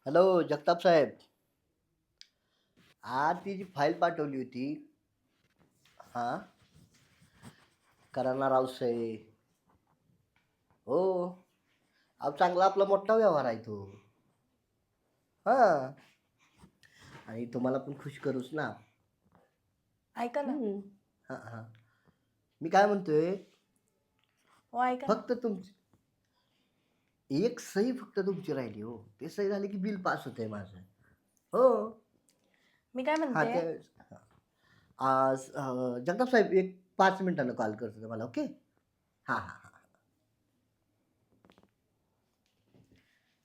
Hello Jagtap साहेब. आज ती जी file पाठवली होती. हा, करांना रावसाहेब. हो. अहो चांगला आपला मोठा व्यवहार आहे तो. हा, आणि तुम्हाला पण खुश करूच ना. ऐका ना. हा हा, मी काय म्हणतोय, हो ऐका ना. फक्त तुमची एक सही फक्त तुमची राहिली हो. ते सही झाली की बिल पास होतंय माझं. हो. मी काय हा म्हणते. ते आज जगताप साहेब एक 5 मिनिटानं कॉल करतो तुम्हाला. ओके. हा हा हा.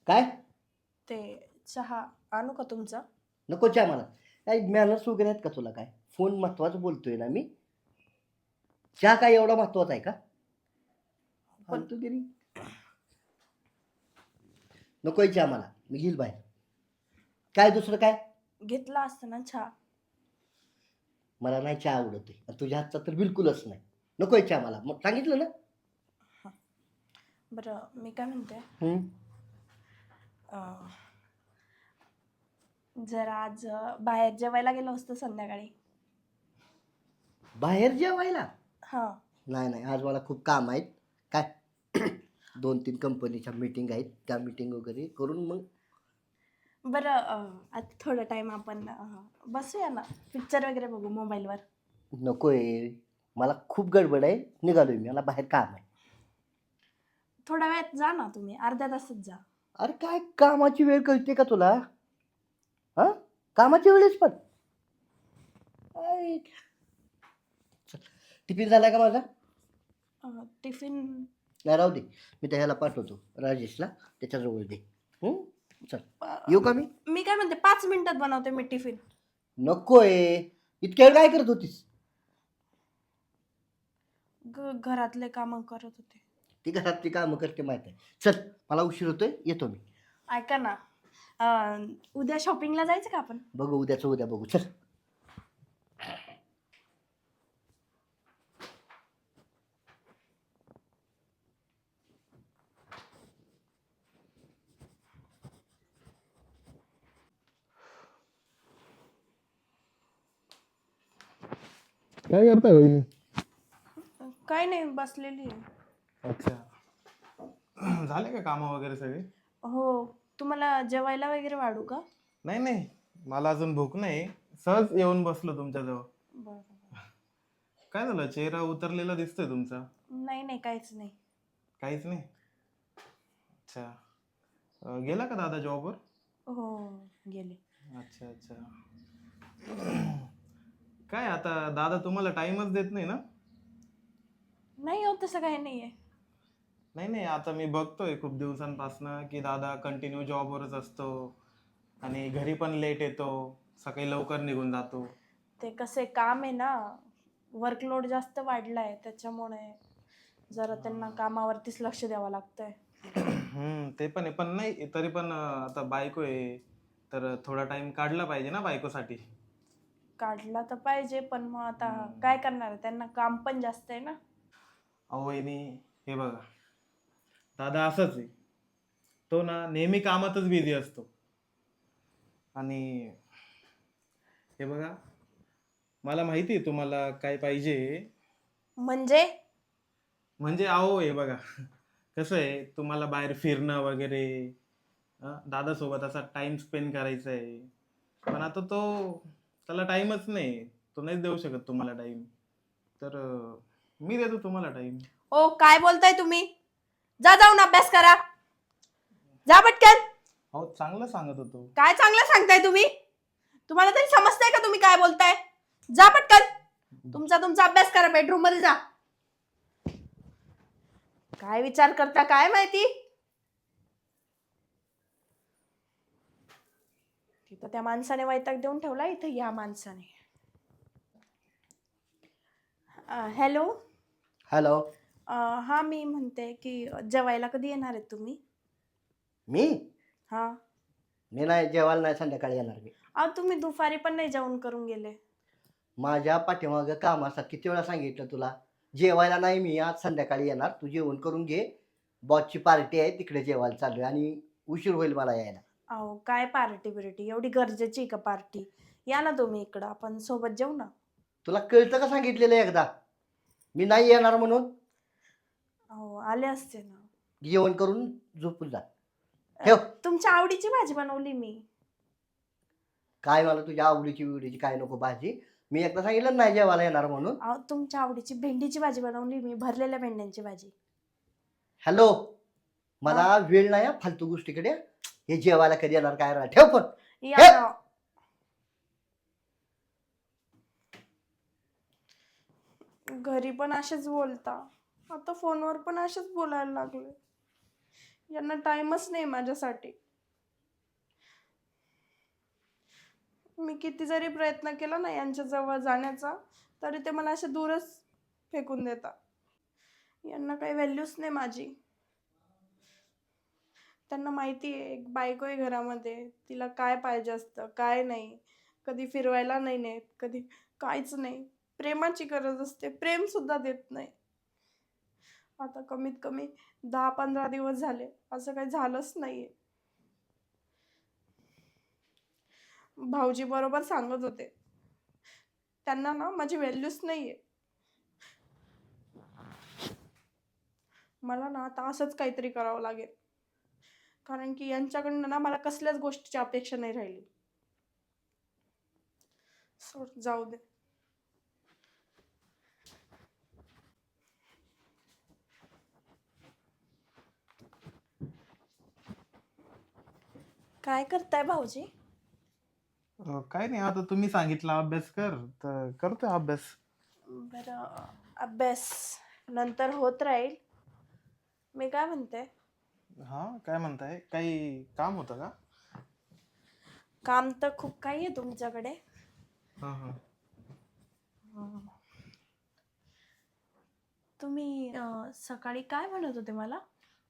काय ते चहा आणू का तुमचा? नको चहा मला. काय मॅनर्स वगैरे आहेत का तुला? काय फोन महत्वाचं बोलतोय ना मी. चहा काय एवढा महत्वाचा आहे का? पण फालतूगिरी नकोय चहा मला. मी घेईल बाहेर. काय दुसरं काय? घेतला असता ना चहा. मला नाही चहा आवडत आहे. तुझ्या हातचा तर बिलकुलच नाही. नकोय चहा मला. मग सांगितलं ना. बरं मी काय म्हणते. हम्म. अं, जर आज बाहेर जेवायला गेलो असतो संध्याकाळी. बाहेर जेवायला? हा. नाही नाही, आज मला खूप काम आहेत. काय 2-3 कंपनीच्या मीटिंग आहेत. त्या मीटिंग वगैरे करून मग बरं आता थोडा टाइम आपण बसूया ना, पिक्चर वगैरे बघू मोबाईलवर. नकोय. मला खूप गडबड आहे. निघालोय मी. मला बाहेर काम आहे. थोड्या वेळात जा ना तुम्ही, अर्ध्या तासात जा. अरे काय कामाची वेळ कळते का तुला? हा, कामाच्या वेळेस पण टिफिन झाला का माझा? टिफिन. नाही राहू दे. मी त्या ह्याला पाठवतो राजेशला. त्याच्याजवळ दे. चल अं, येऊ का मी? मी काय म्हणते 5 मिनिटात बनवते मी टिफिन. नकोय. इतक्या वेळ काय करत होतीस? घरातले काम करत होते. ती घरातली कामं करते माहित आहे. चल मला उशीर होतोय. येतो मी. ऐका ना. उद्या शॉपिंगला जायचं का आपण? बघू उद्याचं उद्या बघू. चल. काय करताय वहिनी? काय नाही, बसलेली आहे. अच्छा. झाले का कामं वगैरे सगळे? हो. तुम्हाला जेवायला वगैरे वाढू का? नाही नाही, मला अजून भूक नाही. सहज येऊन बसलो तुमच्याजवळ. बरं. काय झालं, चेहरा उतरलेला दिसतोय तुमचा? नाही नाही, काहीच नाही. काहीच नाही. अच्छा. गेला का दादा जॉबवर? हो, गेले. अच्छा अच्छा. काय आता दादा तुम्हाला टाइमच देत नाही ना? नाही हो, तसं काही नाही आहे. नाही नाही, आता मी बघतोय खूप दिवसांपासनं की दादा कंटिन्यू जॉबवरच असतो आणि घरी पण लेट येतो, सकाळी लवकर निघून जातो. ते कसे काम आहे ना, वर्कलोड जास्त वाढला आहे, त्याच्यामुळे जरा त्यांना कामावरतीच लक्ष द्यावं लागतंय. ते पण आहे, पण नाही तरी पण आता बायको आहे तर थोडा टाइम काढला पाहिजे ना बायकोसाठी. काढला तर पाहिजे, पण मग आता काय करणार आहे, त्यांना काम पण जास्त आहे ना. अहो वहिनी, हे बघा, दादा असंच आहे. तो ना नेहमी कामातच बिझी असतो. आणि हे बघा, मला माहिती आहे तुम्हाला काय पाहिजे. म्हणजे म्हणजे अहो हे बघा, कसं आहे, तुम्हाला बाहेर फिरणं वगैरे, दादासोबत असा टाइम स्पेंड करायचा आहे. पण आता त्याला टाइमच नाही. तो नाहीच देऊ शकत तुम्हाला टाइम. तर मी देतो तुम्हाला टाइम. ओ, काय बोलताय तुम्ही? जा, जाऊन अभ्यास करा. जा पटकन. अहो चांगलं सांगत होतो. काय चांगलं सांगताय तुम्ही? तुम्हाला तरी समजतंय का तुम्ही काय बोलताय? जा पटकन. तुमचा अभ्यास करा, बेडरूम मध्ये जा. काय विचार करता काय माहिती. तिथं त्या माणसाने वैताग देऊन ठेवला, इथं या माणसाने. हॅलो. हॅलो. हा, मी म्हणते की जेवायला कधी येणार आहेत तुम्ही? मी हा. मी नाही जेवायला. नाही, संध्याकाळी येणार मी. तुम्ही दुपारी पण नाही जेवण करून गेले. माझ्या पाठीमागं काम असतात. किती वेळा सांगितलं तुला? जेवायला नाही मी. आज संध्याकाळी येणार. तू जेवण करून घे. बॉसची पार्टी आहे, तिकडे जेवायला चालू आहे आणि उशीर होईल मला यायला. अहो काय पार्टी बिर्टी एवढी गरजेची आहे का पार्टी? या ना तुम्ही इकडं, आपण सोबत जेऊ ना. तुला कळतं का सांगितलेलं एकदा मी नाही येणार म्हणून? अहो आले असते ना. जेवण करून झोपून जा. ठेव. तुमच्या आवडीची भाजी बनवली मी. काय मला तुझ्या आवडीची बिवडीची काय नको भाजी. मी एकदा सांगितलं नाही जेवायला येणार म्हणून. अहो तुमच्या आवडीची भेंडीची भाजी बनवली मी, भरलेल्या भेंड्यांची भाजी. हॅलो, मला वेळ नाही हा फालतू गोष्टीकडे. हे जेवायला कधी येणार काय राहणार. ठेव पण. या हे! ना. घरी पण असेच बोलता, आता फोनवर पण असेच बोलायला लागले. यांना टाइमच नाही माझ्यासाठी. मी किती जरी प्रयत्न केला ना यांच्या जवळ जाण्याचा, तरी ते मला असे दूरच फेकून देतात. यांना काही व्हॅल्यूच नाही माझी. त्यांना माहिती आहे एक बायको आहे घरामध्ये, तिला काय पाहिजे असतं काय नाही. कधी फिरवायला नाही नेत, कधी काहीच नाही. प्रेमाची गरज असते, प्रेम सुद्धा देत नाही. आता कमीत कमी 10-15 दिवस झाले असं काही झालंच नाहीये. भाऊजी बरोबर सांगत होते, त्यांना ना माझी व्हॅल्यूच नाहीये. मला ना आता असंच काहीतरी करावं लागेल, कारण की यांच्याकडनं ना मला कसल्याच गोष्टीची अपेक्षा नाही राहिली. सोड, जाऊ दे. काय करताय भाऊजी? काय नाही, आता तुम्ही सांगितला अभ्यास कर तर करतोय अभ्यास. बरं, अभ्यास नंतर होत राहील. मी काय म्हणते, हा काय म्हणताय, काही काम होतं का? काम तर खूप काही आहे तुमच्याकडे. हा हा. तुम्ही सकाळी काय म्हणत होते मला?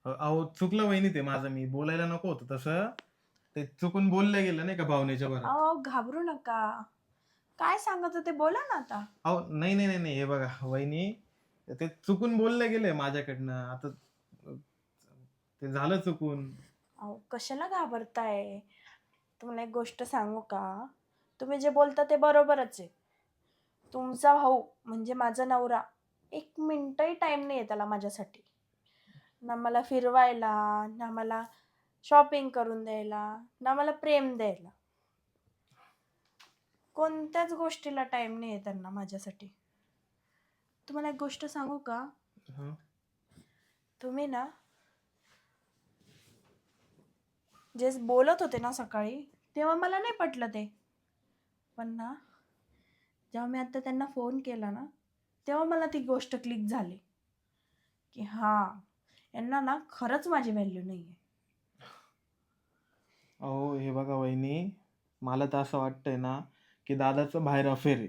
अहो चुकलं वहिनी, ते माझं, मी बोलायला नको होतं तसं. ते चुकून बोललं गेलं नाही का भावनेच्या भरात. अहो घाबरू नका. काय सांगत होते बोला ना आता. अहो नाही नाही नाही नाही, हे बघा वहिनी, ते चुकून बोललं गेलंय माझ्याकडनं. आता ते झालं चुकून. अहो कशाला घाबरताय? तुम्हाला एक गोष्ट सांगू का? तुम्ही जे बोलता ते बरोबरच आहे. तुमचा भाऊ म्हणजे माझा नवरा 1 मिनिटही टाइम नाही आहे त्याला माझ्यासाठी. ना मला फिरवायला, ना मला शॉपिंग करून द्यायला, ना मला प्रेम द्यायला. कोणत्याच गोष्टीला टाइम नाही आहे त्यांना माझ्यासाठी. तुम्हाला एक गोष्ट सांगू का? हा. तुम्ही ना जे बोलत होते ना सकाळी, तेव्हा मला नाही पटलं ते. पण ना जेव्हा मी आता त्यांना फोन केला ना, तेव्हा मला ती गोष्ट क्लिक झाली की हां, यांना ना खरंच माझी व्हॅल्यू नाही आहे. अहो हे बघा वहिनी, मला तर असं वाटतंय ना की दादाचं बाहेर अफेअर आहे,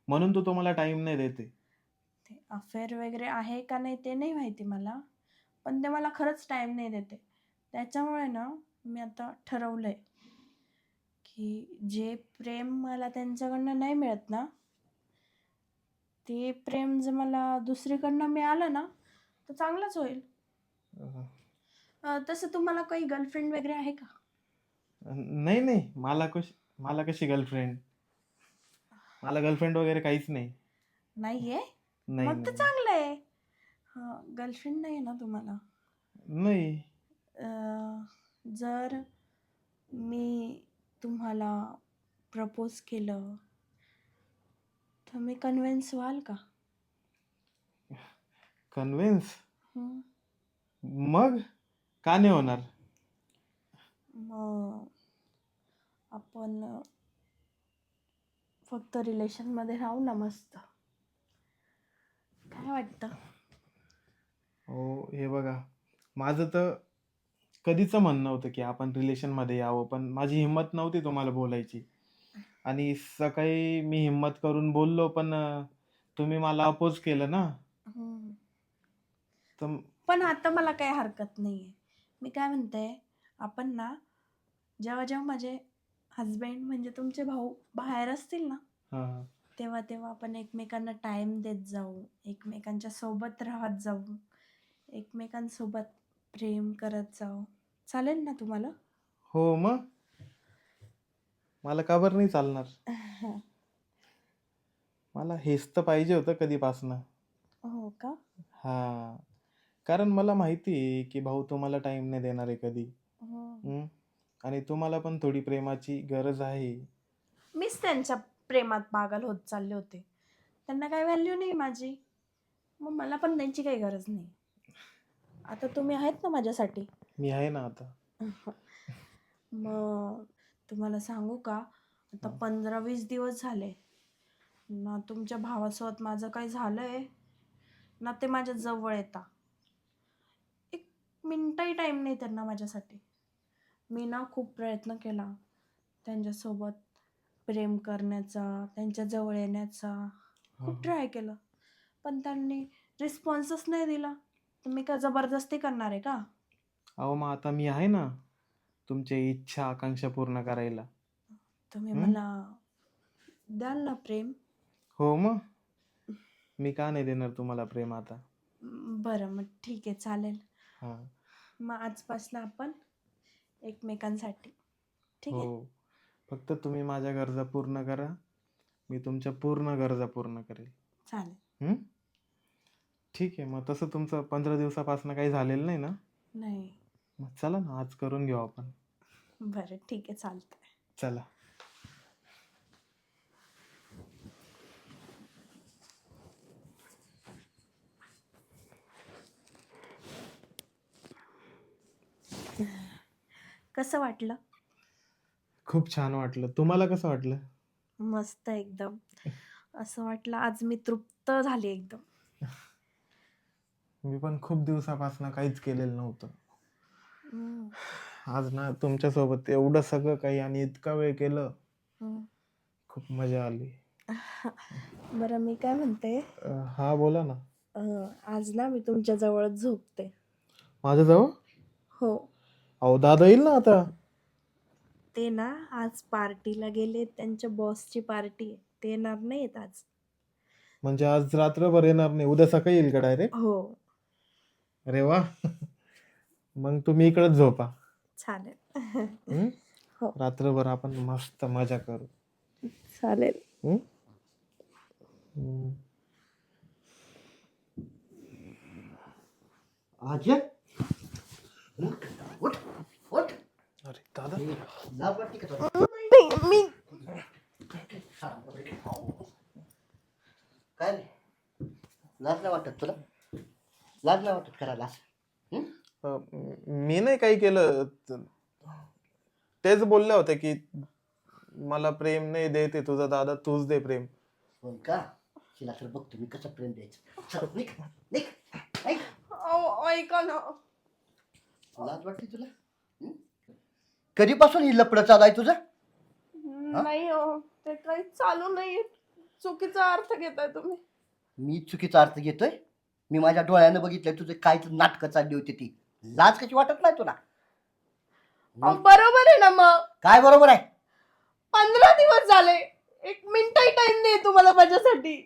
म्हणून तो तुम्हाला टाइम नाही देते. ते अफेअर वगैरे आहे का नाही ते नाही माहिती मला, पण ते मला खरंच टाईम नाही देते. त्याच्यामुळे ना मी आता ठरवलं आहे की जे प्रेम मला त्यांच्याकडनं नाही मिळत ना, ते प्रेम जर मला दुसरीकडनं मिळालं ना तर चांगलंच होईल. तसं तुम्हाला काही गर्लफ्रेंड वगैरे आहे का? नाही नाही, मला कशी गर्लफ्रेंड, मला गर्लफ्रेंड वगैरे काहीच नाही. नाही आहे? नाही मग तर नाही चांगलं आहे. गर्लफ्रेंड नाही आहे ना तुम्हाला? नाही. जर मी तुम्हाला प्रपोज केलं तर मी कन्व्हिन्स व्हाल का? कन्व्हिन्स? हं. मग का नाही होणार? मग आपण फक्त रिलेशनमध्ये राहू ना मस्त. काय वाटतं? हो हे बघा, माझं तर कधीच म्हणणं होतं की आपण रिलेशनमध्ये यावं, पण माझी हिंमत नव्हती तुम्हाला बोलायची. आणि सकाळी मी हिंमत करून बोललो, पण तुम्ही मला अपोज केलं ना. हं. तर पण आता मला काही हरकत नाही आहे. मी काय म्हणते, आपण ना जेव्हा जेव्हा माझे हजबंड म्हणजे तुमचे भाऊ बाहेर असतील ना, हां तेव्हा तेव्हा आपण एकमेकांना टाईम देत जाऊ, एकमेकांच्या सोबत राहत जाऊ, एकमेकांसोबत प्रेम करत जाऊ. चालेल ना तुम्हाला? हो मग मला का बरं नाही चालणार. मला हेच तर पाहिजे होतं कधीपासनं. हो का? हा, कारण मला माहिती आहे की भाऊ तुम्हाला टाइम नाही देणार आहे कधी. हं. हम्म? आणि तुम्हाला पण थोडी प्रेमाची गरज आहे. मीच त्यांच्या प्रेमात पागल होत चालले होते. त्यांना काही व्हॅल्यू नाही माझी. मग मला पण त्यांची काही गरज नाही. आता तुम्ही आहेत ना माझ्यासाठी. मी आहे ना आता. मग तुम्हाला सांगू का, आता हा. 15-20 दिवस झाले ना तुमच्या भावासोबत माझं काही झालंय ना ते माझ्या जवळ येता. एक मिनिटही टाईम नाही त्यांना माझ्यासाठी. मी ना खूप प्रयत्न केला त्यांच्यासोबत प्रेम करण्याचा, त्यांच्या जवळ येण्याचा हा. खूप ट्राय केलं. पण त्यांनी रिस्पॉन्सच नाही दिला. तुम्ही का जबरदस्ती करणार आहे का? अहो मग आता मी आहे ना तुमच्या इच्छा आकांक्षा पूर्ण करायला. तुम्ही हम्म? मला द्याल ना प्रेम? हो मग मी का नाही देणार तुम्हाला प्रेम आता. बरं मग ठीक आहे, चालेल. हा. मग आजपासून आपण एकमेकांसाठी. ठीक हो, आहे? फक्त तुम्ही माझ्या गरजा पूर्ण करा, मी तुमच्या पूर्ण गरजा पूर्ण करेल. चालेल. हम्म? ठीक आहे, मग तसं तुमचं 15 दिवसापासून काही झालेलं नाही ना. नाही. मग चला ना आज करून घेऊ आपण. बरं ठीक आहे, चालतंय. चला. कसं वाटलं? खूप छान वाटलं. तुम्हाला कसं वाटलं? मस्त एकदम. असं वाटलं आज मी तृप्त झाली एकदम. मी पण खूप दिवसापासून काहीच केलेलं नव्हतं. हम्म. आज ना तुमच्यासोबत एवढं सगळं काही आणि इतका वेळ केलं, हम्म. खूप मजा आली. बरं मी काय म्हणते, हा बोला ना. आज ना मी तुमच्या जवळच झोपते. माझ्याजवळ? हो. अहो दादा येईल ना आता. ते ना आज पार्टीला गेले, त्यांच्या बॉसची पार्टी आहे. ते येणार नाहीत आज. म्हणजे आज रात्रभर येणार नाही, उद्या सकाळी येईल का डायरेक्ट? हो. अरे वा. मग तुम्ही इकडेच झोपा. चालेल. हम्म? हो. रात्रभर आपण मस्त मजा करू. चालेल. हम्म? हम्म. अजय उठ उठ. अरे दादा. लाज वाटते का तुला? नाही, मी काय रे? लाज नाही वाटत तुला? लाज नाही वाटत करायला असं? मी नाही काही केलं. तेच बोलले होते की मला प्रेम नाही देते तुझा दादा, तूच दे प्रेम. होय का? तिला तर बघ तुम्ही कसं प्रेम द्यायचं. चल निघ निघ निघ. ऐका ना. लाज वाटते तुला? हं? कधीपासून ही लपडं चालू आहे तुझं? नाही हो, ते काही चालू नाही. चुकीचा अर्थ घेताय तुम्ही. मी चुकीचा अर्थ घेतोय? मी माझ्या डोळ्यानं बघितलंय तुझे काय नाटकं चालली होती ती. लाज कशी वाटत नाही तुला? बरोबर आहे ना मग. काय बरोबर आहे? 15 दिवस झाले. 1 मिनिटही टाइम नाही तुम्हाला माझ्यासाठी.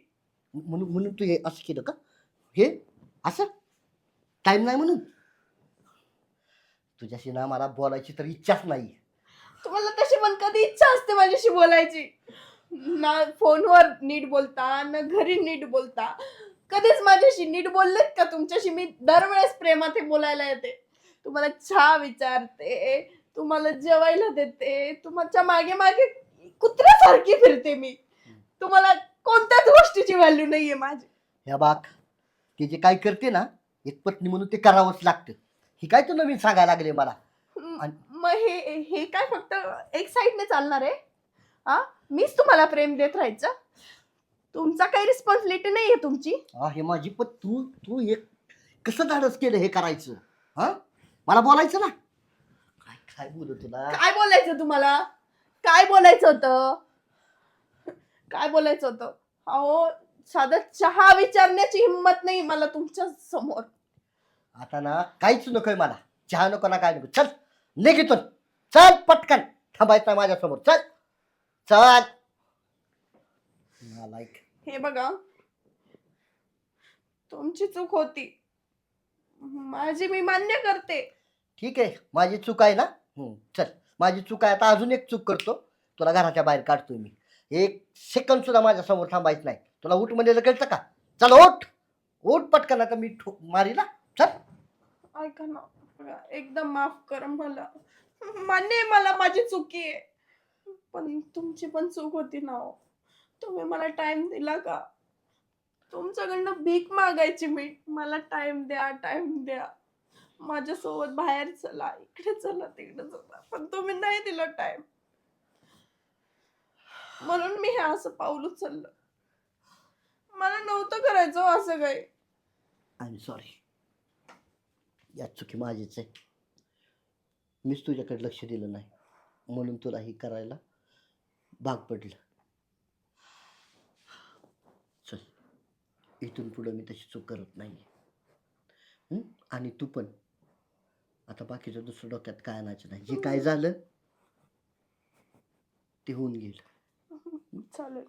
म्हणून म्हणून तू हे असं केलं का? हे असं टाइम नाही म्हणून? तुझ्याशी ना मला बोलायची तर इच्छाच नाही. तुम्हाला तशी पण कधी इच्छा असते माझ्याशी बोलायची? ना फोनवर नीट बोलता, ना घरी नीट बोलता. कधीच माझ्याशी नीट बोललेत का तुमच्याशी? मी दरवेळेस प्रेमात हे बोलायला येते. तुम्हाला चहा विचारते, तुम्हाला जेवायला देते, तुमच्या मागे मागे कुत्र्यासारखी फिरते मी. तुम्हाला कोणत्याच गोष्टीची व्हॅल्यू नाहीये माझी. ह्या बाक ते जे काय करते ना, एक पत्नी म्हणून ते करावंच लागतं. ही काय तू नवीन सांगायला लागले मला? मग हे हे काय फक्त एक साईडने चालणार आहे? हा, मीच तुम्हाला प्रेम देत राहायचं? तुमचा काही रिस्पॉन्सिबिलिटी नाहीये तुमची? हे माझी पण तू तू एक कसं धाडस केलं हे करायचं? हा, मला बोलायचं ना. काय काय बोलू तुला? काय बोलायचं तुम्हाला? काय बोलायचं होतं? काय बोलायचं होतं? अहो, साधा चहा विचारण्याची हिंमत नाही मला तुमच्या समोर. आता ना काहीच नकोय मला. चहा नको ना काय नको. चल निघ इथून. चल पटकन. थांबायचं नाही माझ्यासमोर. चल चल. नालायक. हे बघा, तुमची चूक होती. माझी मी मान्य करते. ठीक आहे, माझी चूक आहे ना. चल माझी चूक आहे. आता अजून एक चूक करतो, तुला घराच्या बाहेर काढतोय मी. एक सेकंद सुद्धा माझ्या समोर थांबायचं नाही. तुला उठ म्हणलेलं कळतं का? चल उठ, उठ पटकन, आता मी मारीला. चल. ऐका ना, एकदम माफ कर मला. मान्य आहे मला माझी चुकी आहे, पण तुमची पण चूक होती ना हो. तुम्ही मला टाइम दिला का? तुमच्याकडनं भीक मागायची मी, मला टाइम द्या, टाइम द्या, माझ्यासोबत बाहेर चला, इकडे चला, तिकडे चला, पण तुम्ही नाही दिला टाइम. म्हणून मी हे असं पाऊल उचललं. मला नव्हतं करायचं हो असं काही. I am sorry. या चुकी माझीच आहे. मीच तुझ्याकडे लक्ष दिलं नाही, म्हणून तुला ही करायला भाग पडलं. चल, इथून पुढं मी तशी चूक करत नाही. आणि तू पण आता बाकीचं दुसरं डोक्यात काय आणायचं नाही. जे काय झालं ते होऊन गेलं. चालेल.